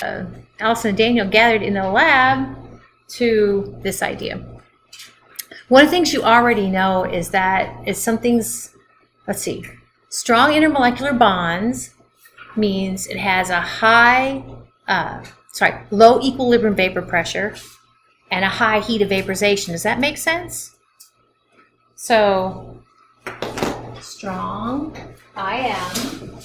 Allison and Daniel gathered in the lab to this idea. One of the things you already know is that it's something's, let's see, strong intermolecular bonds means it has a low equilibrium vapor pressure and a high heat of vaporization. Does that make sense? So, strong IM.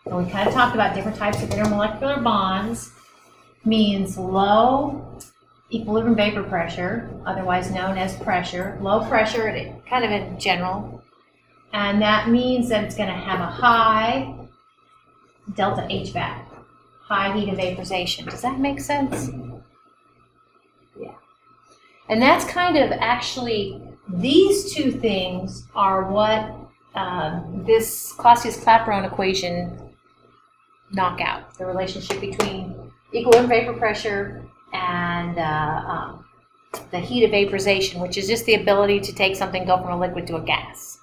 And we kind of talked about different types of intermolecular bonds. Means low equilibrium vapor pressure, otherwise known as pressure. Low pressure, kind of in general. And that means that it's going to have a high delta HVAC, high heat of vaporization. Does that make sense? Yeah. And that's kind of actually, these two things are what this Clausius-Clapeyron equation knock out. The relationship between equilibrium vapor pressure and the heat of vaporization, which is just the ability to take something, go from a liquid to a gas.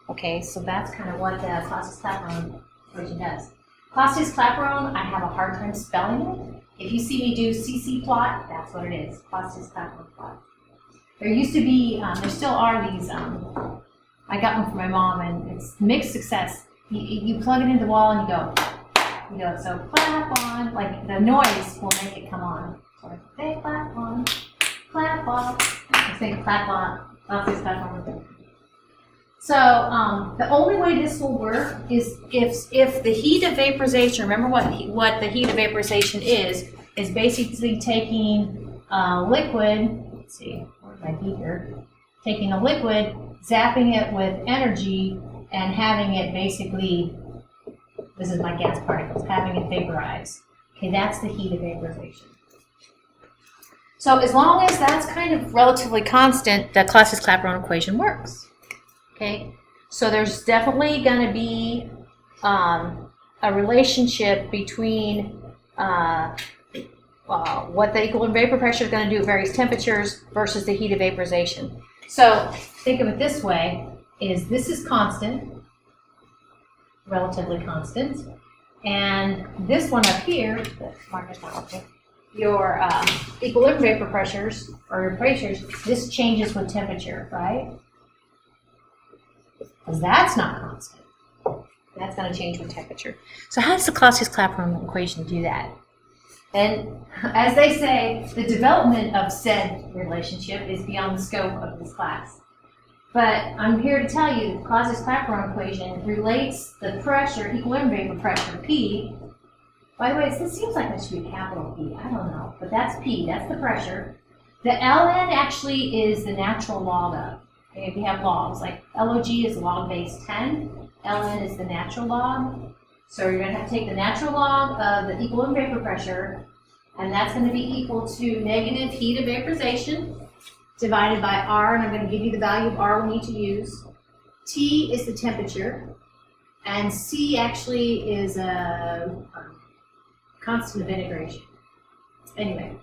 Okay, so that's kind of what the Clausius-Clapeyron equation does. Clausius-Clapeyron, I have a hard time spelling it. If you see me do CC plot, that's what it is, Clausius-Clapeyron plot. There used to be, there still are these, I got one from my mom, and it's mixed success. You plug it into the wall and you go, so clap on, like the noise will make it come on. So they clap on, clap off. I think clap on, clap on. So the only way this will work is if the heat of vaporization, remember what the heat of vaporization is basically taking a liquid, let's see, where's my heat here? Taking a liquid, zapping it with energy, and having it basically, this is my gas particles, having it vaporize. Okay, that's the heat of vaporization. So as long as that's kind of relatively constant, the Clausius-Clapeyron equation works. Okay, so there's definitely going to be a relationship between what the equilibrium vapor pressure is going to do at various temperatures versus the heat of vaporization. So think of it this way, this is constant, relatively constant, and this one up here, your equilibrium vapor pressures, or your pressures, this changes with temperature, right? Because that's not constant. That's going to change with temperature. So how does the Clausius-Clapeyron equation do that? And as they say, the development of said relationship is beyond the scope of this class. But I'm here to tell you the Clausius-Clapeyron equation relates the pressure, equilibrium vapor pressure, P. By the way, this seems like it should be capital P. I don't know. But that's P. That's the pressure. The ln actually is the natural log of. Okay, if you have logs, like log is log base 10. ln is the natural log. So you're going to have to take the natural log of the equilibrium vapor pressure, and that's going to be equal to negative heat of vaporization divided by R, and I'm going to give you the value of R we need to use. T is the temperature, and C actually is a constant of integration. Anyway,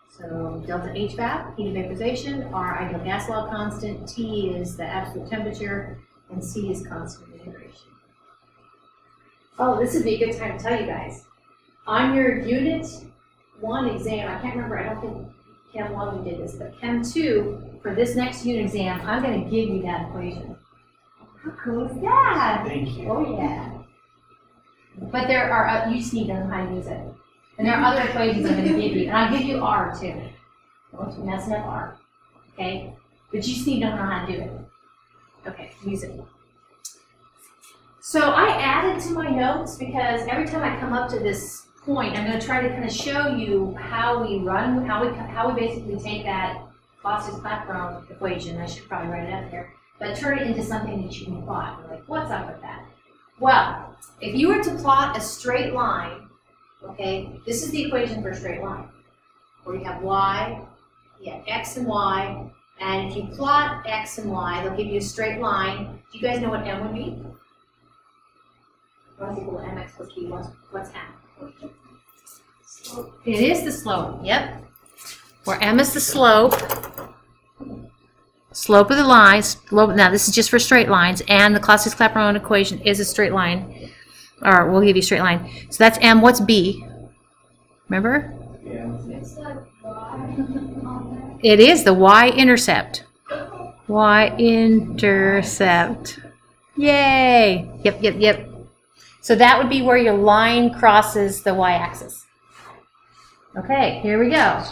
so delta HVAC, heat of vaporization, R ideal gas law constant, T is the absolute temperature, and C is constant of integration. Oh, this would be a good time to tell you guys. On your Unit 1 exam, I can't remember, I don't think Chem 1 we did this, but Chem 2, for this next unit exam, I'm going to give you that equation. How cool is that? Thank you. Oh, yeah. But there are, you just need to know how to use it. And there are other equations I'm going to give you. And I'll give you R, too. Don't mess up R. Okay? But you just need to know how to do it. Okay, use it. So I added to my notes because every time I come up to this point, I'm going to try to kind of show you how we run, how we basically take that Clausius-Clapeyron equation. I should probably write it up here, but turn it into something that you can plot. You're like, what's up with that? Well, if you were to plot a straight line, okay, this is the equation for a straight line, where you have y, you have x and y, and if you plot x and y, they'll give you a straight line. Do you guys know what m would be? Y is equal to mx plus b. What's m? It is the slope, yep. Where m is the slope of the line. Now this is just for straight lines, and the Clausius-Clapeyron equation is a straight line. Or we'll give you a straight line. So that's M. What's B? Remember? It's like y. It is the y-intercept. Y-intercept. Yay! Yep. So that would be where your line crosses the y-axis. Okay, here we go.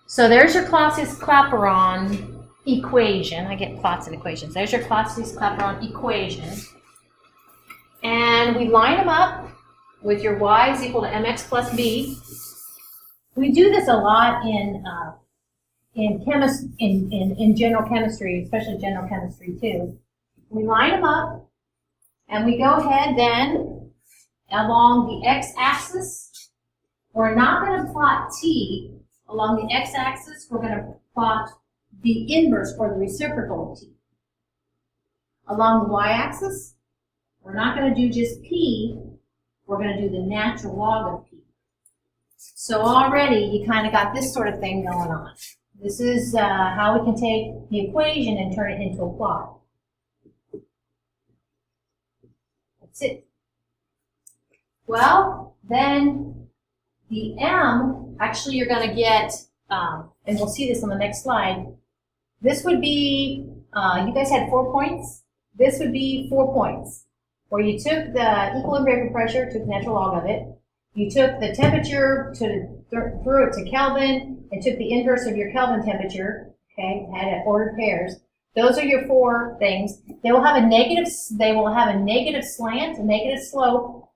So there's your Clausius-Clapeyron equation. I get plots and equations. There's your Clausius-Clapeyron equation. And we line them up with your y is equal to mx plus b. We do this a lot in general chemistry, especially general chemistry too. We line them up, and we go ahead then along the x-axis. We're not going to plot t along the x-axis. We're going to plot the inverse or the reciprocal of t. Along the y-axis, we're not going to do just p. We're going to do the natural log of p. So already you kind of got this sort of thing going on. This is how we can take the equation and turn it into a plot. That's it. Well, then the m, actually you're going to get, and we'll see this on the next slide, this would be, you guys had 4 points. This would be 4 points, where you took the equilibrium vapor pressure, took the natural log of it, you took the temperature, threw it to Kelvin, and took the inverse of your Kelvin temperature, okay, had it ordered pairs. Those are your 4 things. They will have a negative slant, a negative slope,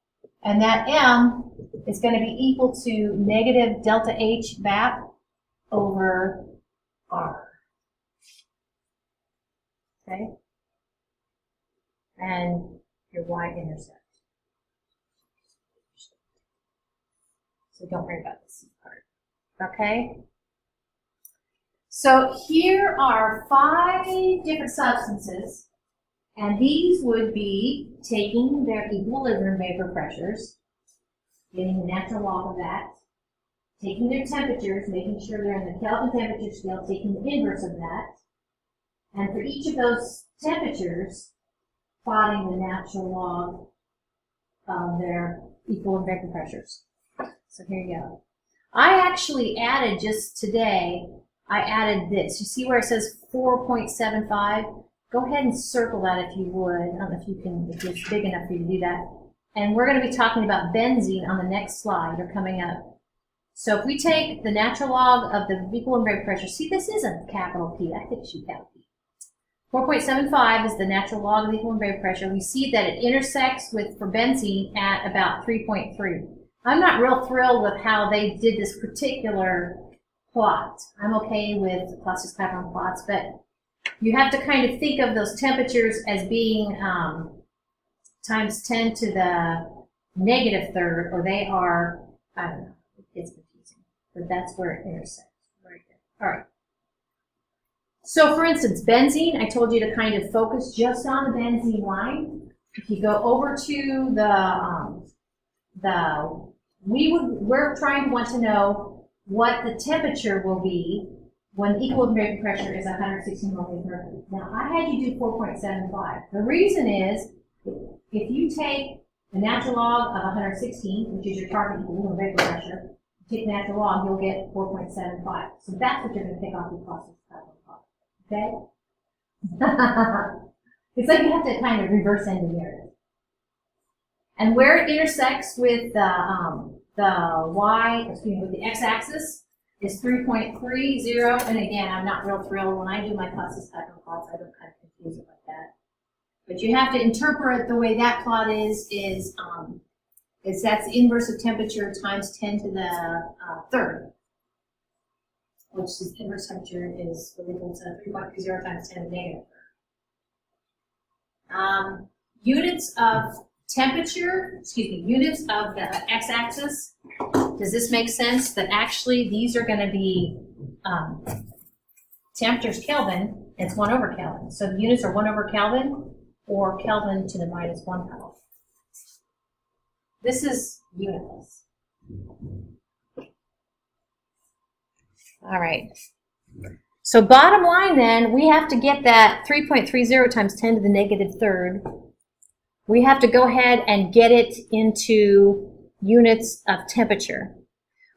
and that m is going to be equal to negative delta H VAP over R. Okay? And your y-intercept. So don't worry about this part. Okay? So here are 5 different substances, and these would be taking their equilibrium vapor pressures, getting the natural log of that, taking their temperatures, making sure they're in the Kelvin temperature scale, taking the inverse of that, and for each of those temperatures, plotting the natural log of their equilibrium vapor pressures. So here you go. I actually added just today, I added this. You see where it says 4.75? Go ahead and circle that if you would. I don't know if you can, if it's big enough for you to do that. And we're going to be talking about benzene on the next slide or coming up. So if we take the natural log of the equilibrium vapor pressure, see this isn't capital P, I think it should be capital P. 4.75 is the natural log of the equilibrium vapor pressure. We see that it intersects with, for benzene, at about 3.3. I'm not real thrilled with how they did this particular plot. I'm okay with Clausius-Clapeyron plots, but you have to kind of think of those temperatures as being times 10 to the negative third, or they are, I don't know, it gets confusing, but that's where it intersects. Right there. All right. So for instance, benzene, I told you to kind of focus just on the benzene line. If you go over to we're trying to want to know what the temperature will be when the equilibrium vapor pressure is 116 millimeters mercury. Now, I had you do 4.75. The reason is, if you take the natural log of 116, which is your target equilibrium vapor pressure, take the natural log, you'll get 4.75. So that's what you're going to pick off your Clausius-Clapeyron plot. Okay? It's like you have to kind of reverse engineer it. And where it intersects with the x-axis is 3.30. And again, I'm not real thrilled when I do my Clausius-Clapeyron plots. I don't kind of confuse it like that. But you have to interpret the way that plot is that's the inverse of temperature times 10 to the third, which is inverse temperature is equal to 3.30 times 10 to the negative third. Units of temperature, units of the x-axis. Does this make sense? That actually these are going to be temperature's Kelvin. It's 1 over Kelvin. So the units are 1 over Kelvin or Kelvin to the minus 1 power. This is unitless. All right. So bottom line then, we have to get that 3.30 times 10 to the negative third we have to go ahead and get it into units of temperature.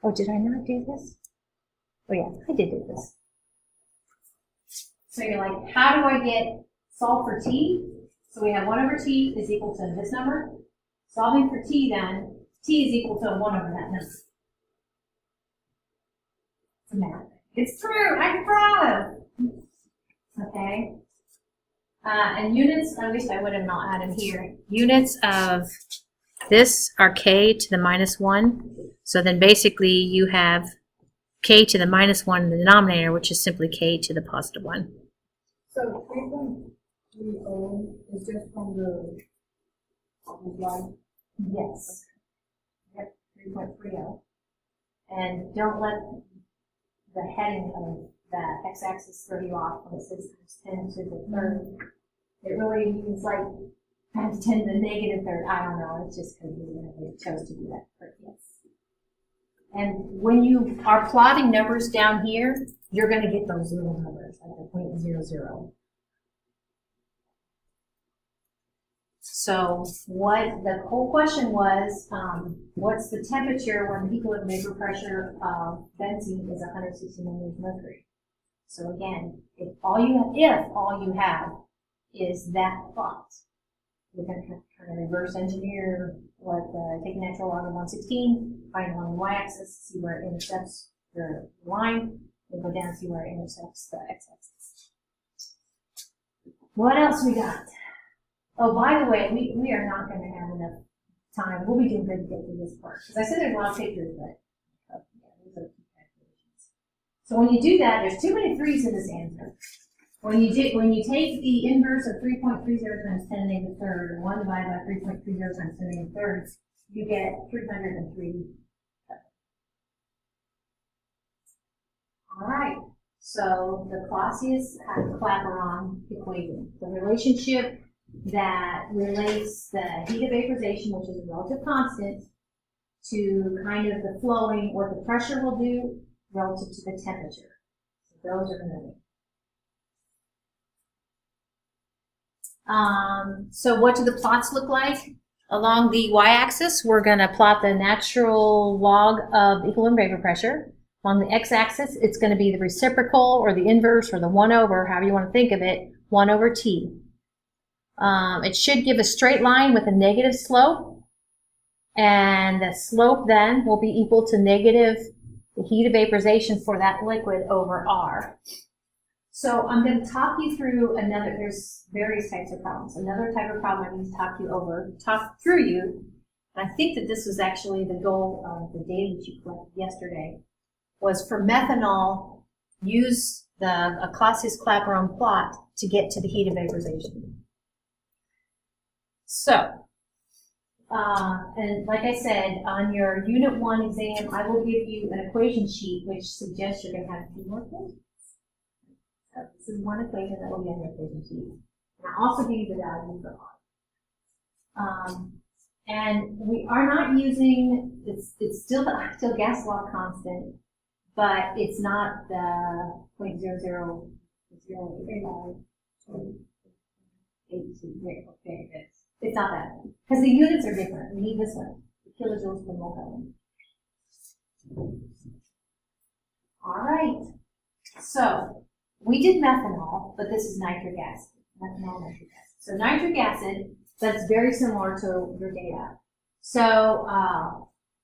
Oh, did I not do this? Oh yeah, I did do this. So you're like, how do I get solve for t? So we have 1 over t is equal to this number. Solving for t then, t is equal to 1 over that number. It's math. It's true, I'm proud. Okay. And units, I wish I would have not had them here. Units of this are k to the minus 1. So then basically you have k to the minus 1 in the denominator, which is simply k to the positive 1. So 3.30 is just from the line? Yes. Yep, 3.30. And don't let the heading of the x-axis throw you off when it says times 10 to the third. It really means like times 10 to the negative third. I don't know. It's just because we chose to do that. But yes. And when you are plotting numbers down here, you're going to get those little numbers, like the 0.00. So what the whole question was, what's the temperature when the equilibrium vapor pressure of benzene is 160 millimeters of mercury? So again, if all you have is that plot, we're going to kind of reverse engineer take natural log of 116, find along the y-axis, see where it intercepts the line, and go down and see where it intercepts the x-axis. What else we got? Oh, by the way, we are not going to have enough time. We'll be doing good to get through this part. Because I said there's a lot of pictures, but yeah, those are key calculations. So when you do that, there's too many 3's in this answer. When you take the inverse of 3.30 times 10 to the negative third, and 1 divided by 3.30 times 10 to the negative third, you get 303. All right. So the Clausius-Clapeyron equation, the relationship that relates the heat of vaporization, which is a relative constant, to kind of the flowing, what the pressure will do relative to the temperature. So those are going to be. So what do the plots look like? Along the y-axis, we're going to plot the natural log of equilibrium vapor pressure. On the x-axis, it's going to be the reciprocal or the inverse or the 1 over, however you want to think of it, 1 over t. It should give a straight line with a negative slope, and the slope then will be equal to negative the heat of vaporization for that liquid over R. So I'm going to talk you through there's various types of problems. Another type of problem I need to talk through you, and I think that this was actually the goal of the data that you collected yesterday, was for methanol, use a Clausius-Clapeyron plot to get to the heat of vaporization. So, and like I said, on your Unit 1 exam, I will give you an equation sheet which suggests you're going to have a few more equations. So this is one equation that will be on your equation sheet. And I'll also give you the value for R. And we are not using, it's still gas law constant, but it's not the 0.0008. It's not that, because the units are different. We need this one, the kilojoules per mole. All right. So we did methanol, but this is nitric acid. Methanol, nitric acid. So nitric acid, that's very similar to your data. So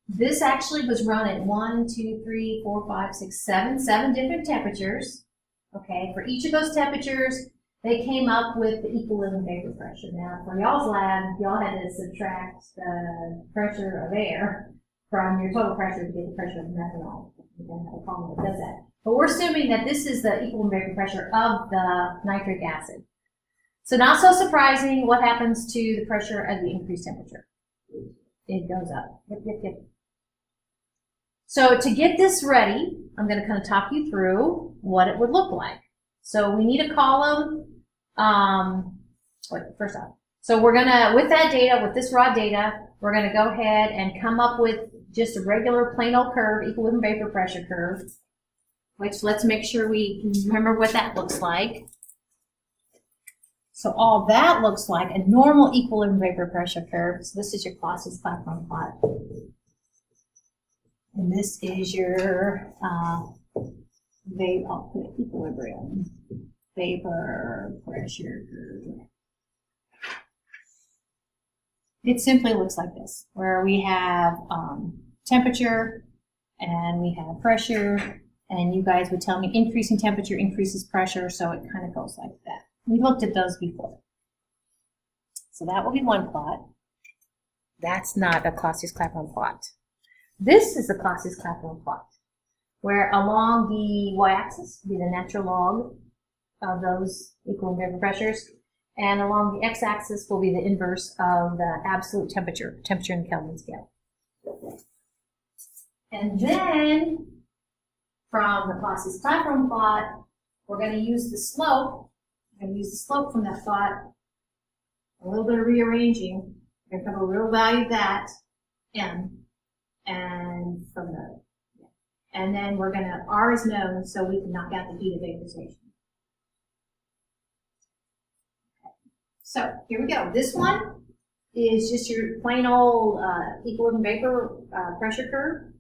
this actually was run at 1, 2, 3, 4, 5, 6, 7 different temperatures. Okay, for each of those temperatures, they came up with the equilibrium vapor pressure. Now, for y'all's lab, y'all had to subtract the pressure of air from your total pressure to get the pressure of methanol. You don't have a problem that does that. But we're assuming that this is the equilibrium vapor pressure of the nitric acid. So not so surprising, what happens to the pressure at the increased temperature? It goes up. Yep. So to get this ready, I'm going to kind of talk you through what it would look like. So we need a column. First off, so we're going to, with that data, with this raw data, we're going to go ahead and come up with just a regular plain old curve, equilibrium vapor pressure curve, which let's make sure we remember what that looks like. So all that looks like a normal equilibrium vapor pressure curve. So this is your Clausius-Clapeyron plot. And this is your equilibrium vapor pressure curve. It simply looks like this, where we have temperature and we have pressure, and you guys would tell me increasing temperature increases pressure, so it kind of goes like that. We looked at those before. So that will be one plot. That's not a Clausius-Clapeyron plot. This is a Clausius-Clapeyron plot, where along the y-axis will be the natural log of those equilibrium pressures, and along the x-axis will be the inverse of the absolute temperature in the Kelvin scale. And then, from the Clausius-Clapeyron plot, we're going to use the slope. We're going to use the slope from that plot, a little bit of rearranging. We're going to have a real value of that, m, and from the, and then we're going to, R is known, so we can knock out the heat of vaporization. So here we go. This one is just your plain old equilibrium vapor pressure curve.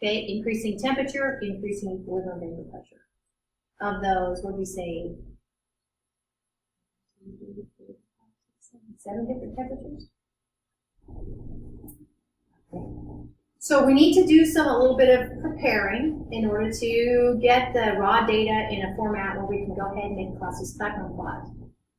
Okay, increasing temperature, increasing equilibrium vapor pressure. Of those, what do we say? 7 different temperatures. Okay. So we need to do a little bit of preparing in order to get the raw data in a format where we can go ahead and make a Clausius-Clapeyron plot.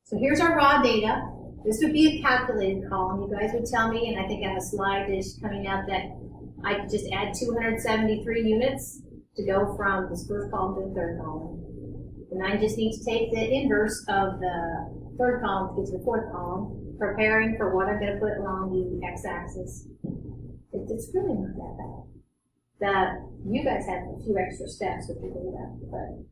So here's our raw data. This would be a calculated column. You guys would tell me, and I think I have a slide that's coming out that I could just add 273 units to go from this first column to the third column. And I just need to take the inverse of the third column to get to the fourth column, preparing for what I'm going to put along the x-axis. It's really not that bad. You guys have a few extra steps with your data, but.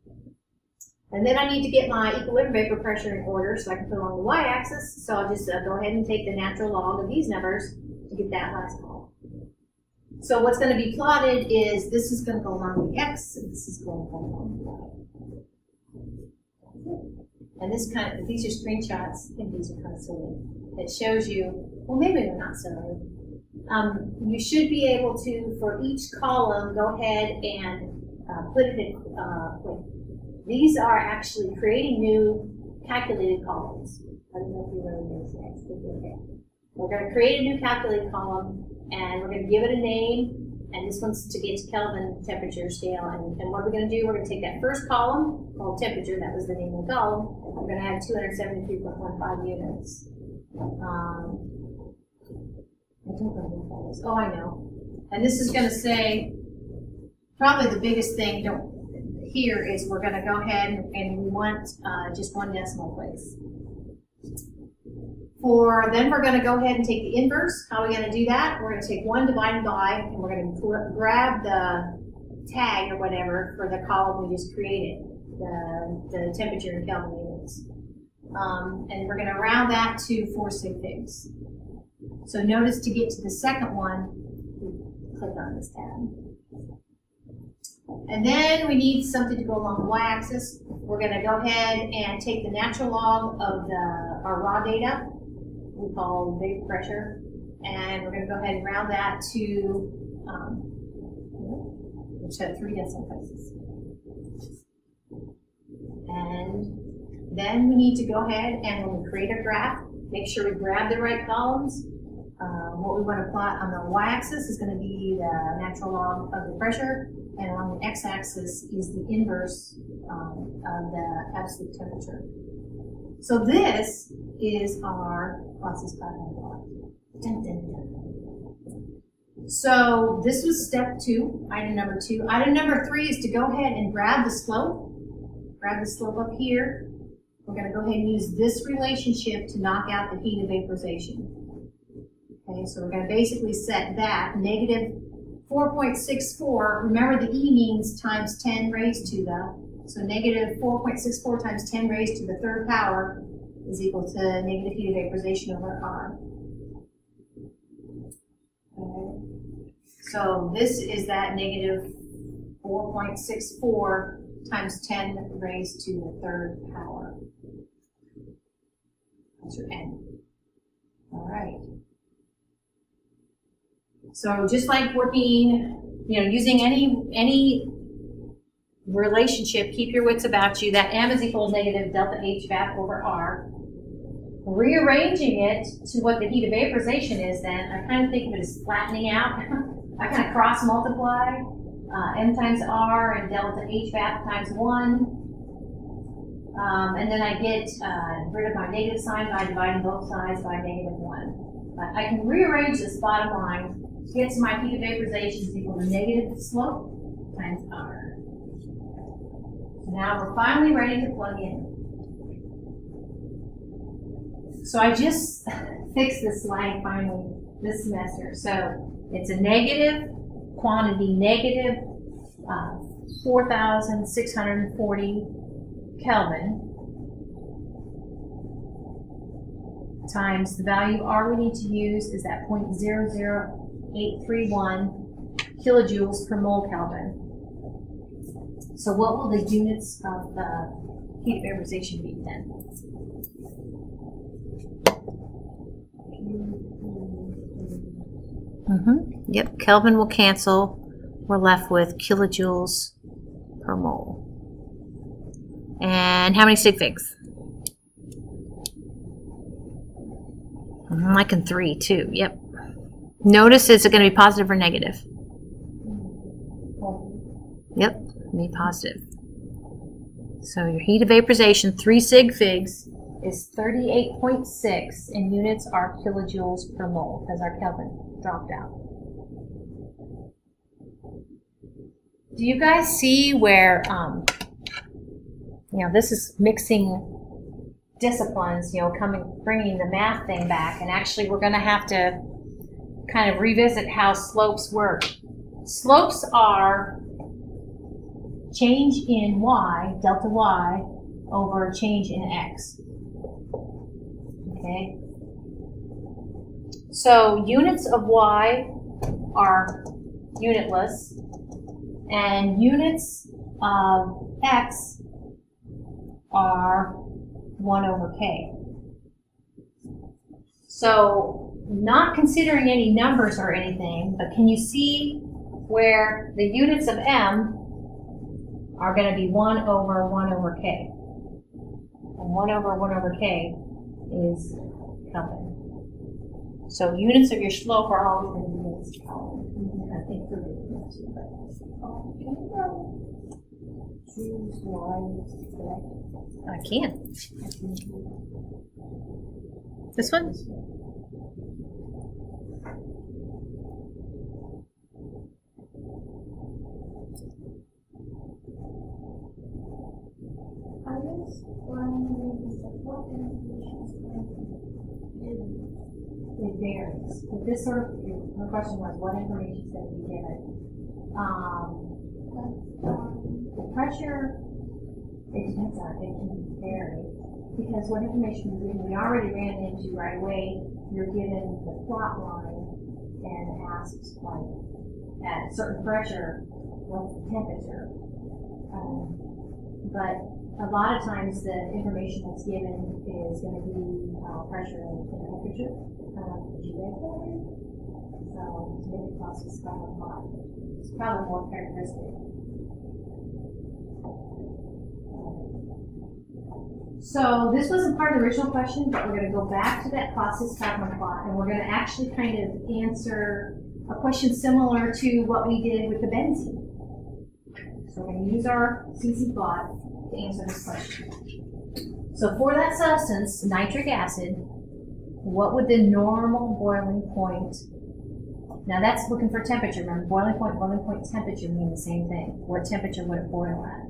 And then I need to get my equilibrium vapor pressure in order so I can put it along the y-axis. So I'll just go ahead and take the natural log of these numbers to get that last column. So what's going to be plotted is this is going to go along the x, and this is going to go along the y. And this these are screenshots, I think these are kind of silly. It shows you, well, maybe they're not silly. You should be able to, for each column, go ahead and put it in, these are actually creating new calculated columns. I don't know if you really know this next. Okay. We're going to create a new calculated column, and we're going to give it a name, and this one's to get to Kelvin temperature scale. And what we're going to do, we're going to take that first column, called temperature, that was the name of the column, we're going to add 273.15 units. I don't know what that is. Oh, I know. And this is going to say, probably the biggest thing here is we're going to go ahead and we want just one decimal place. Then we're going to go ahead and take the inverse. How are we going to do that? We're going to take 1 divided by, and we're going to grab the tag or whatever for the column we just created, the temperature in Kelvin units. And we're going to round that to 4 sig figs. So notice to get to the second one, click on this tab. And then we need something to go along the y-axis. We're going to go ahead and take the natural log of our raw data, we call vapor pressure, and we're going to go ahead and round that to, which had 3 decimal places. And then we need to go ahead and when we create a graph, make sure we grab the right columns. What we want to plot on the y-axis is going to be the natural log of the pressure, and along the x-axis is the inverse of the absolute temperature. So this is our Clausius-Clapeyron plot. Dun, dun, dun. So this was step 2, item number 2. Item number 3 is to go ahead and grab the slope. Grab the slope up here. We're going to go ahead and use this relationship to knock out the heat of vaporization. Okay, so we're going to basically set that negative 4.64. Remember the E means times 10 raised to the, so negative 4.64 times 10 raised to the third power is equal to negative heat of vaporization over R. Okay. So this is that negative 4.64 times 10 raised to the third power. Answer N. All right. So just like working, using any relationship, keep your wits about you. That M is equal to negative delta H Vap over R. Rearranging it to what the heat of vaporization is, then I kind of think of it as flattening out. I kind of cross multiply M times R and delta H Vap times 1. And then I get rid of my negative sign by dividing both sides by negative 1. But I can rearrange this bottom line to get to my heat of vaporization is equal to negative slope times R. So now we're finally ready to plug in. So I just fixed this slide finally this semester. So it's a negative quantity, negative 4,640 Kelvin times the value R we need to use is at 0.00831 kilojoules per mole Kelvin. So what will the units of the heat of vaporization be then? Yep, Kelvin will cancel. We're left with kilojoules per mole. And how many sig figs? I'm liking 3 too. Yep. Notice, is it going to be positive or negative? Yep, be positive. So your heat of vaporization, 3 sig figs, is 38.6, and units are kilojoules per mole because our Kelvin dropped out. Do you guys see where, this is mixing disciplines, bringing the math thing back, and actually we're going to have to kind of revisit how slopes work. Slopes are change in y, delta y, over change in x. Okay? So units of y are unitless, and units of x are 1 over k. So not considering any numbers or anything, but can you see where the units of m are going to be 1 over k? And 1 over k is Kelvin. So units of your slope are always going to be units of Kelvin. I think for the choose one. I can. This one? It varies. But this sort of, the question was, what information is going to be given? The pressure, it depends on, it can vary. Because what information we already ran into right away, you're given the plot line and asked, like, at a certain pressure, what's the temperature? But a lot of times the information that's given is going to be pressure and temperature. So to make the process probably hot. It's probably more characteristic. So this wasn't part of the original question, but we're going to go back to that process diagram plot, and we're going to actually kind of answer a question similar to what we did with the benzene. So we're going to use our CC plot to answer this question. So for that substance, nitric acid, what would the normal boiling point? Now that's looking for temperature. Remember, boiling point, temperature mean the same thing. What temperature would it boil at?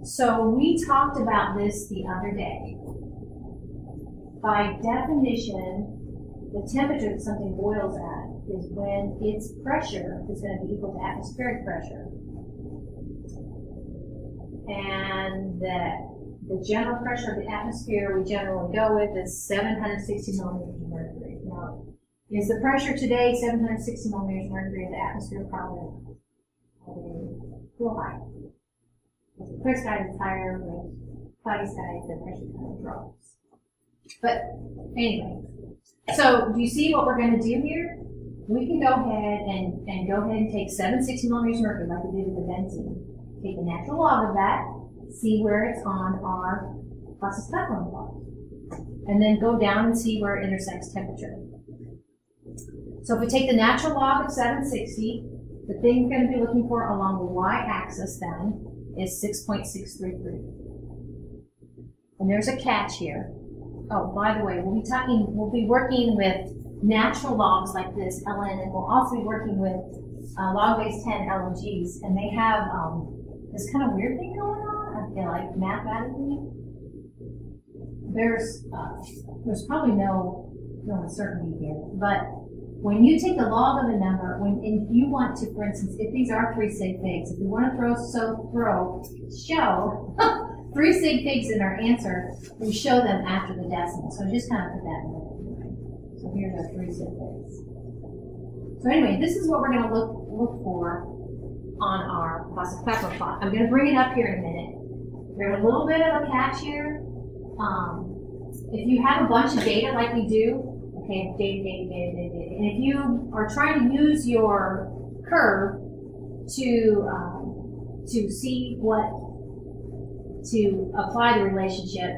So we talked about this the other day. By definition, the temperature that something boils at is when its pressure is going to be equal to atmospheric pressure. And the general pressure of the atmosphere we generally go with is 760 millimeters of mercury. Now, is the pressure today 760 millimeters of mercury in the atmosphere? Probably a little high. As the clear sky is higher, with cloudy skies, the pressure kind of drops. But anyway, so do you see what we're going to do here? We can go ahead and go ahead and take 760 millimeters mercury like we did with the benzene. Take the natural log of that, see where it's on our process background plot, and then go down and see where it intersects temperature. So if we take the natural log of 760, the thing we're going to be looking for along the y-axis then is 6.633. And there's a catch here. Oh, by the way, we'll be working with natural logs like this, ln, and we'll also be working with log base 10 LOGs, and they have this kind of weird thing going on. I feel like mathematically, there's probably no uncertainty here, but when you take the log of a number, if you want to, for instance, if these are 3 sig figs, if we want to show 3 sig figs in our answer, we show them after the decimal. So just kind of put that in mind. So here's our 3 sig figs. So anyway, this is what we're going to look for on our Clausius-Klaproth plot. I'm going to bring it up here in a minute. There's a little bit of a catch here. If you have a bunch of data like we do, okay, data, and if you are trying to use your curve to see to apply the relationship,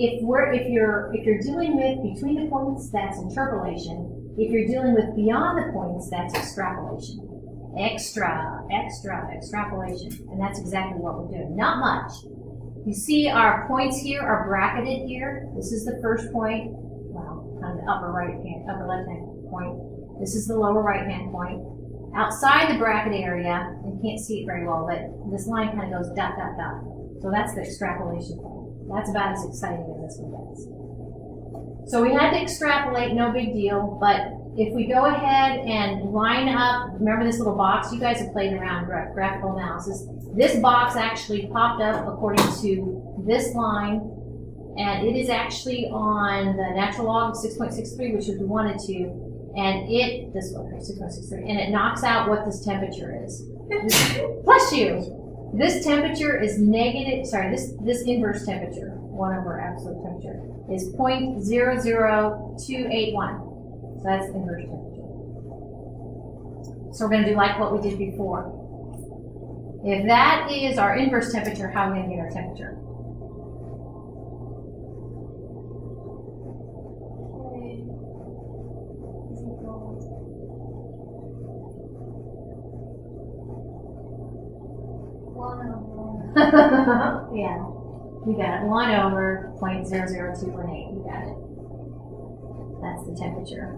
if you're dealing with between the points, that's interpolation. If you're dealing with beyond the points, that's extrapolation. Extrapolation, and that's exactly what we're doing. Not much. You see our points here are bracketed here. This is the first point, well, kind of the upper left hand point. This is the lower right hand point. Outside the bracket area, you can't see it very well, but this line kind of goes dot, dot, dot. So that's the extrapolation point. That's about as exciting as this one gets. So we had to extrapolate, no big deal, but if we go ahead and line up, remember this little box? You guys have played around graphical analysis. This box actually popped up according to this line, and it is actually on the natural log of 6.63, which is we wanted to, and this one, 6.63, and it knocks out what this temperature is. Bless you! This temperature is negative, sorry, this inverse temperature, 1 over absolute temperature, is 0.00281. So that's inverse temperature. So we're going to do like what we did before. If that is our inverse temperature, how are we going to get our temperature? Yeah, you got it. 1 over 0.00218. You got it. That's the temperature.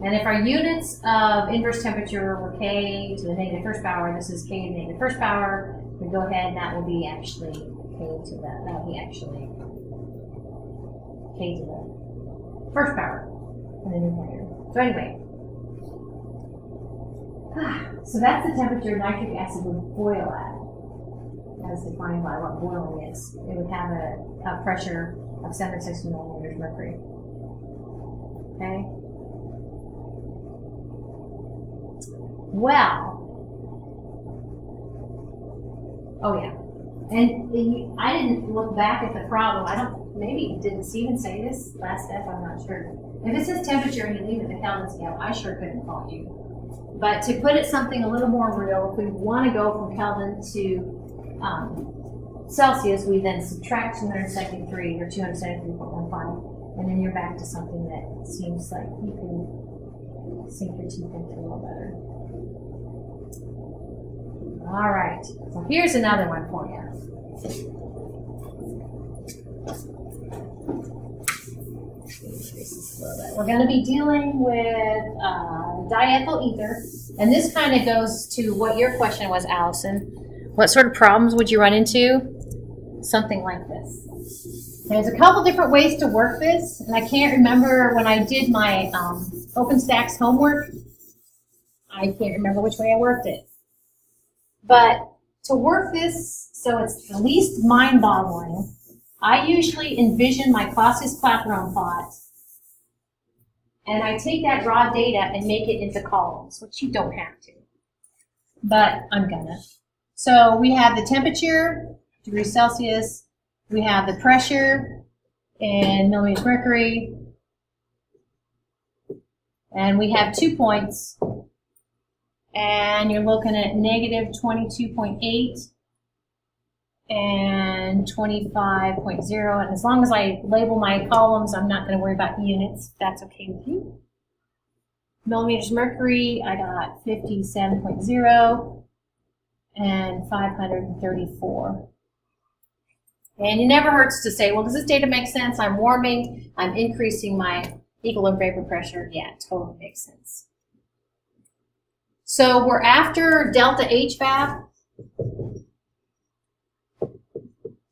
And if our units of inverse temperature were K to the negative first power, this is K to the negative first power, we go ahead and that will be actually K to that. That will be actually K to the first power in the numerator. So anyway, so that's the temperature nitric acid would boil at, as defined by what boiling is. It would have a pressure of 760 millimeters mercury. Okay. Well, oh yeah, and I didn't look back at the problem. Maybe didn't Stephen say this last step? I'm not sure. If it says temperature and you leave it the Kelvin scale, I sure couldn't fault you. But to put it something a little more real, if we want to go from Kelvin to Celsius, we then subtract 273 or 273.15, and then you're back to something that seems like you can sink your teeth into a little better. All right, so here's another one for you. We're going to be dealing with diethyl ether, and this kind of goes to what your question was, Allison. What sort of problems would you run into? Something like this. There's a couple different ways to work this, and I can't remember when I did my OpenStax homework. I can't remember which way I worked it. But to work this so it's the least mind-boggling, I usually envision my Clausius-Klaproth plot, and I take that raw data and make it into columns, which you don't have to, but I'm gonna. So we have the temperature, degrees Celsius. We have the pressure in millimeters mercury. And we have 2 points. And you're looking at negative 22.8 and 25.0. And as long as I label my columns, I'm not going to worry about units, if that's okay with you. Millimeters mercury, I got 57.0 and 534. And it never hurts to say, well, does this data make sense? I'm warming, I'm increasing my equilibrium vapor pressure. Yeah, it totally makes sense. So we're after delta H Feb.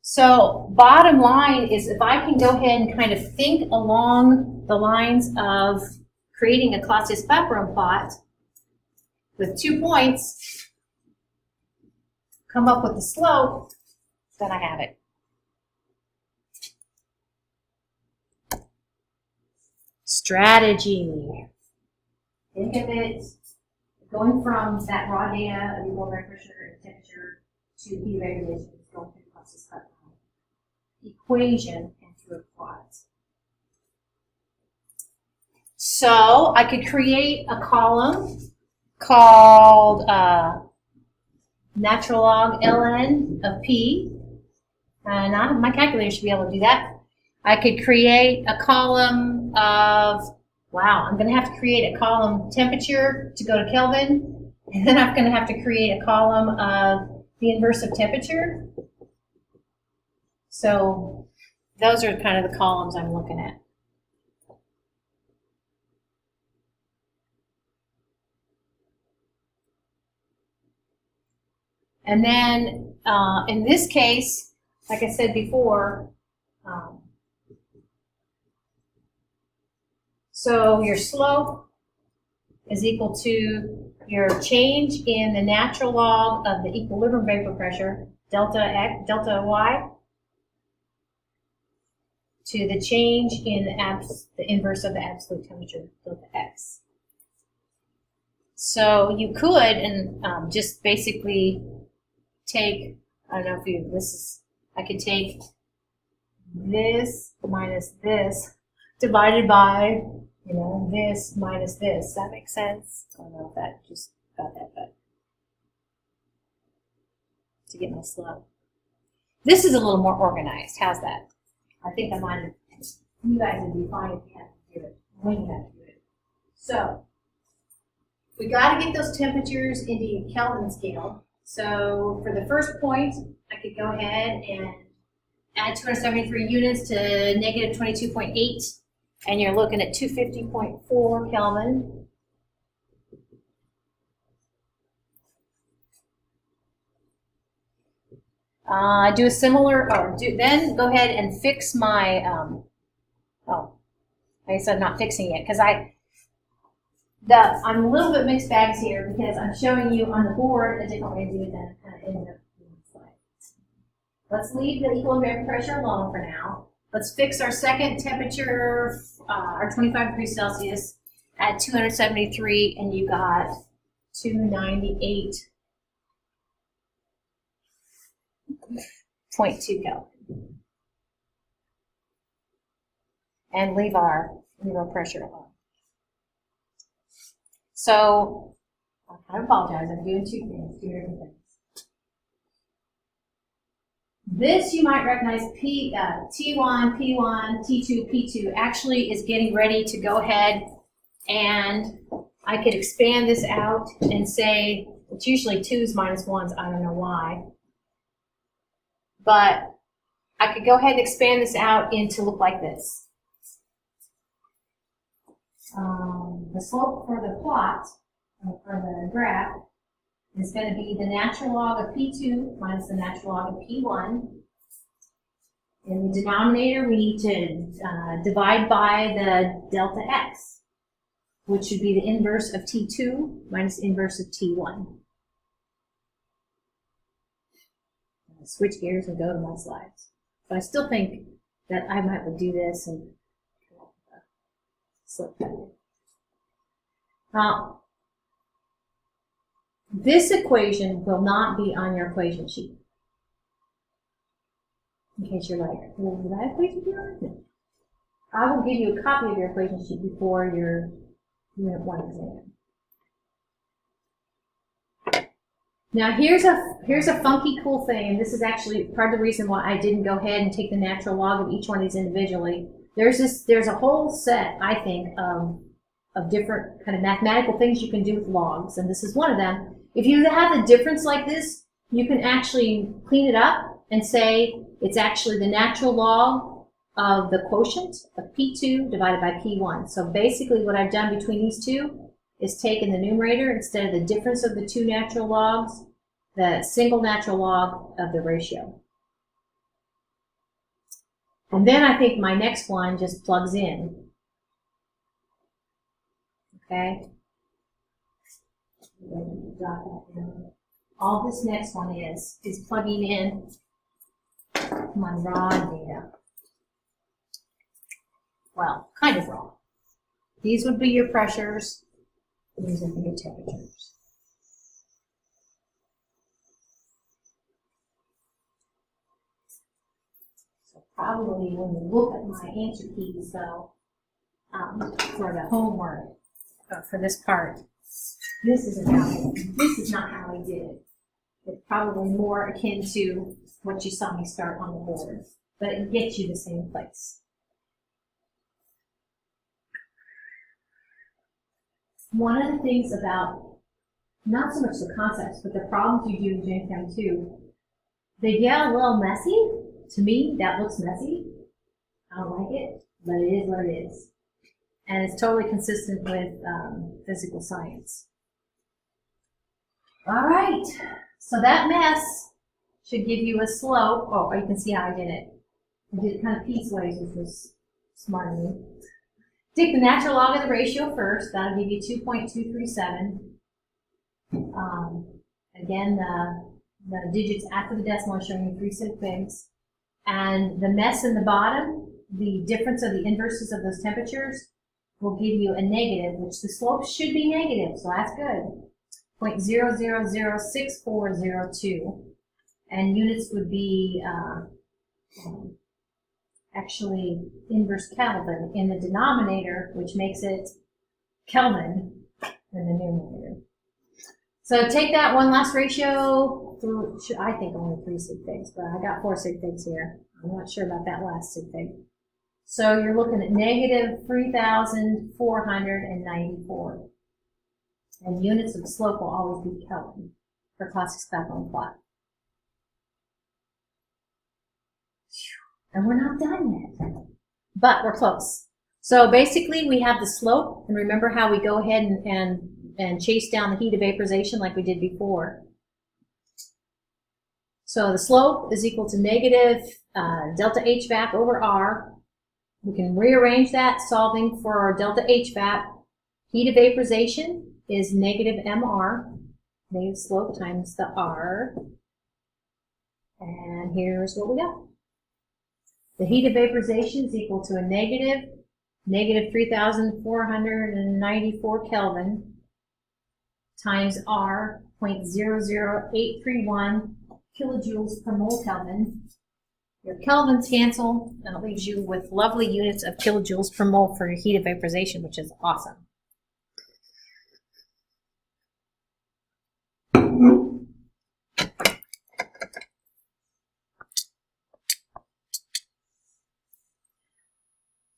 So bottom line is, if I can go ahead and kind of think along the lines of creating a Clausius Clapeyron plot with 2 points, come up with the slope, then I have it. Strategy. Think of it going from that raw data of equilibrium pressure and temperature to heat regulation, going through the Clausius Clapeyron equation and through a plot. So I could create a column called natural log ln of p. My calculator should be able to do that. I could create a column of, wow, I'm going to have to create a column temperature to go to Kelvin, and then I'm going to have to create a column of the inverse of temperature. So those are kind of the columns I'm looking at. And then in this case, like I said before, so your slope is equal to your change in the natural log of the equilibrium vapor pressure, delta X, delta Y, to the change in the inverse of the absolute temperature, delta X. So you could, and just basically take, I don't know if you, I could take this minus this divided by, this minus this. Does that make sense? I don't know if that just got that, but to get my slope. This is a little more organized. How's that? I think I might have, you guys would be fine if you had to do it, when you had to do it. So, we got to get those temperatures into your Kelvin scale. So, for the first point, I could go ahead and add 273 units to negative 22.8, and you're looking at 250.4 Kelvin. Do a similar, then go ahead and fix my, I guess I'm not fixing it, because I'm a little bit mixed bags here, because I'm showing you on the board a different way to do it than I kind of ended up doing the slide. Let's leave the equilibrium pressure alone for now. Let's fix our second temperature, our 25 degrees Celsius at 273, and you got 298.2 Kelvin. And leave our pressure alone. So, I apologize, I'm doing two different things. This you might recognize, T1, P1, T2, P2 actually is getting ready to go ahead, and I could expand this out and say, it's usually 2's minus 1's, I don't know why. But I could go ahead and expand this out into look like this. The slope for the plot, for the graph, is going to be the natural log of P2 minus the natural log of P1. In the denominator, we need to divide by the delta X, which should be the inverse of T2 minus inverse of T1. I'll switch gears and go to my slides. But I still think that I might do this and slip that. Now, this equation will not be on your equation sheet. in case you're like, well, did I equation here? No. I will give you a copy of your equation sheet before your Unit 1 exam. Now here's a funky cool thing, and this is actually part of the reason why I didn't go ahead and take the natural log of each one of these individually. There's a whole set, I think, of different kind of mathematical things you can do with logs, and this is one of them. If you have a difference like this, you can actually clean it up and say it's actually the natural log of the quotient of P2 divided by P1. So basically what I've done between these two is taken the numerator, instead of the difference of the two natural logs, the single natural log of the ratio. And then I think my next one just plugs in. Okay? All this next one is plugging in my raw data. Well, kind of raw. These would be your pressures. These would be your temperatures. So probably when you look at my answer keys, though, for the homework, for this part, this is not how I did it. It's probably more akin to what you saw me start on the board, but it gets you the same place. One of the things about, not so much the concepts, but the problems you do in Gen Chem 2, they get a little messy. To me, that looks messy. I don't like it, but it is what it is. And it's totally consistent with physical science. All right, so that mess should give you a slope. Oh, you can see how I did it. I did it kind of pieceways, which was smart of me. Take the natural log of the ratio first. That'll give you 2.237. Again, the digits after the decimal are showing you 3 sig figs. And the mess in the bottom, the difference of the inverses of those temperatures, will give you a negative, which the slope should be negative, so that's good. 0.0006402. And units would be actually inverse Kelvin in the denominator, which makes it Kelvin in the numerator. So take that one last ratio through, I think only 3 sig figs, but I got 4 sig figs here. I'm not sure about that last sig fig. So you're looking at negative 3,494. And units of slope will always be Kelvin for Classics Clapeyron plot. And we're not done yet, but we're close. So basically we have the slope, and remember how we go ahead and chase down the heat of vaporization like we did before. So the slope is equal to negative delta HVAP over R. We can rearrange that, solving for our delta HVAP. Heat of vaporization is negative MR, negative slope times the R. And here's what we got. The heat of vaporization is equal to a negative 3,494 Kelvin times R, 0.00831 kilojoules per mole Kelvin. Your Kelvins cancel, and it leaves you with lovely units of kilojoules per mole for your heat of vaporization, which is awesome.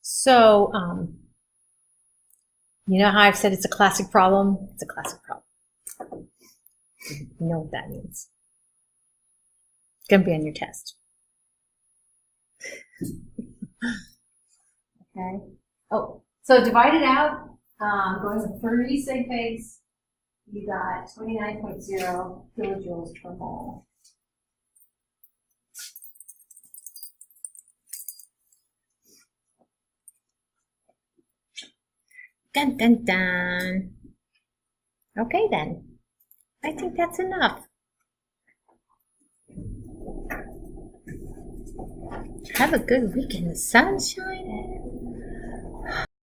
So, you know how I've said it's a classic problem? It's a classic problem. You know what that means. It's going to be on your test. Okay. Oh, so divide it out, going with 30 sig figs, you got 29.0 kilojoules per mole. Dun, dun, dun. Okay, then. I think that's enough. Have a good weekend. The sun's shining.